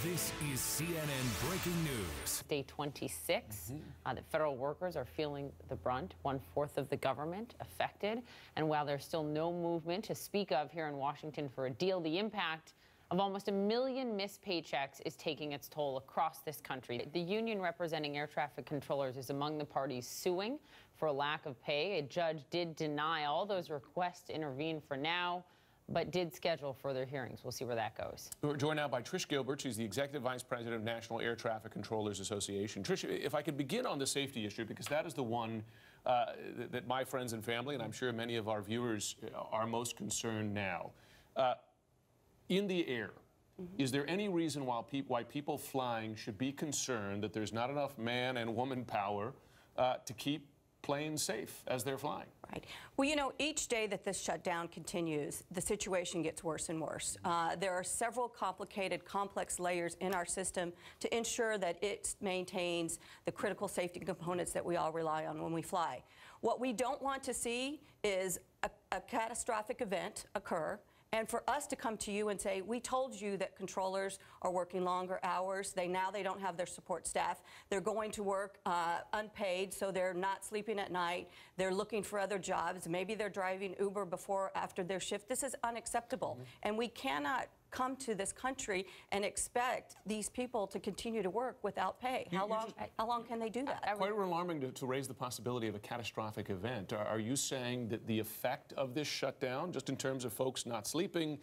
This is CNN Breaking News. Day 26, the federal workers are feeling the brunt, 1/4 of the government affected. And while there's still no movement to speak of here in Washington for a deal, the impact of almost 1 million missed paychecks is taking its toll across this country. The union representing air traffic controllers is among the parties suing for a lack of pay. A judge did deny all those requests to intervene for now, but did schedule further hearings. We'll see where that goes. We're joined now by Trish Gilbert. She's the Executive Vice President of National Air Traffic Controllers Association. Trish, if I could begin on the safety issue, because that is the one that my friends and family, and I'm sure many of our viewers, are most concerned now. In the air, is there any reason why people flying should be concerned that there's not enough man and woman power to keep planes safe as they're flying? Right. Well, you know, each day that this shutdown continues, the situation gets worse and worse. There are several complicated, complex layers in our system to ensure that it maintains the critical safety components that we all rely on when we fly. What we don't want to see is a catastrophic event occur, and for us to come to you and say, we told you that controllers are working longer hours. Now they don't have their support staff. They're going to work unpaid, so they're not sleeping at night. They're looking for other jobs. Maybe they're driving Uber before or after their shift. This is unacceptable. And we cannot come to this country and expect these people to continue to work without pay. How long can they do that? Quite alarming to raise the possibility of a catastrophic event. Are you saying that the effect of this shutdown, just in terms of folks not sleeping,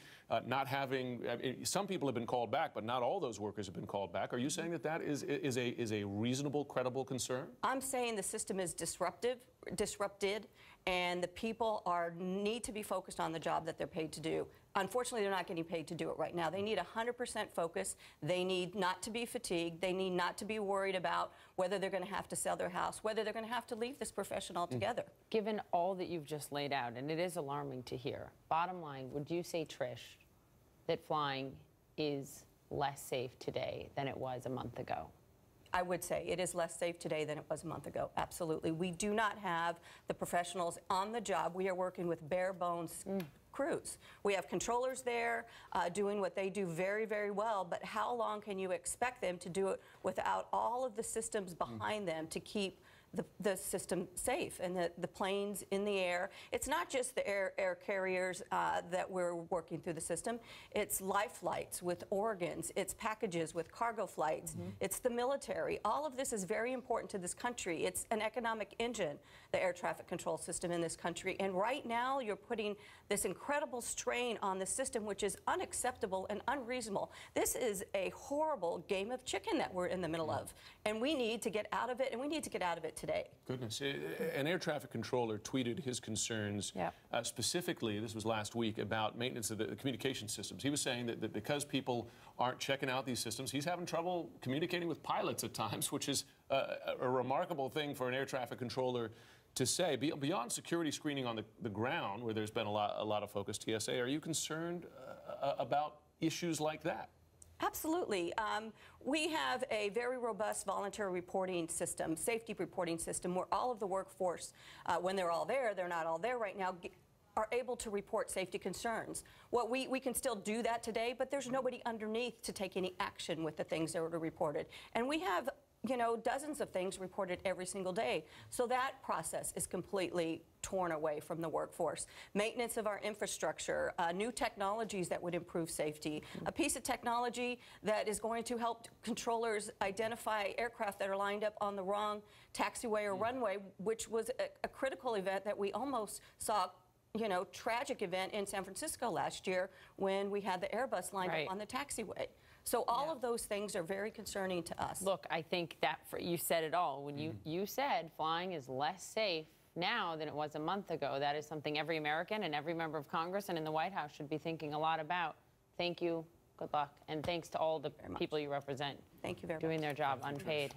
not having, some people have been called back, but not all those workers have been called back. Are you saying that that is a reasonable, credible concern? I'm saying the system is disrupted, and the people need to be focused on the job that they're paid to do. Unfortunately, they're not getting paid to do it right now. They need 100% focus. They need not to be fatigued. They need not to be worried about whether they're going to have to sell their house, whether they're going to have to leave this profession altogether. Given all that you've just laid out, and it is alarming to hear, bottom line, would you say, Trish, that flying is less safe today than it was a month ago? I would say it is less safe today than it was a month ago. Absolutely. We do not have the professionals on the job. We are working with bare bones crews. We have controllers there doing what they do very, very well, but how long can you expect them to do it without all of the systems behind them to keep the system safe and the planes in the air? It's not just the air carriers that we're working through the system. It's life flights with organs. It's packages with cargo flights. It's the military. All of this is very important to this country. It's an economic engine, the air traffic control system in this country. And right now, you're putting this incredible strain on the system, which is unacceptable and unreasonable. This is a horrible game of chicken that we're in the middle of. And we need to get out of it, and we need to get out of it today. Goodness. An air traffic controller tweeted his concerns specifically, this was last week, about maintenance of the communication systems. He was saying that because people aren't checking out these systems, he's having trouble communicating with pilots at times, which is a remarkable thing for an air traffic controller to say. Beyond security screening on the ground, where there's been a lot of focus, TSA, are you concerned about issues like that? Absolutely. We have a very robust voluntary reporting system, safety reporting system, where all of the workforce, when they're all there, they're not all there right now, are able to report safety concerns. We can still do that today, but there's nobody underneath to take any action with the things that are reported. And we have, you know, dozens of things reported every single day. So that process is completely torn away from the workforce. Maintenance of our infrastructure, new technologies that would improve safety, a piece of technology that is going to help controllers identify aircraft that are lined up on the wrong taxiway or runway, which was a critical event that we almost saw, you know, tragic event in San Francisco last year when we had the Airbus lined up on the taxiway. So all of those things are very concerning to us. Look, I think that you said it all. When you said flying is less safe now than it was a month ago, that is something every American and every member of Congress and in the White House should be thinking a lot about. Thank you. Good luck. And thanks to all the people you represent. Thank you very much. Doing their job unpaid.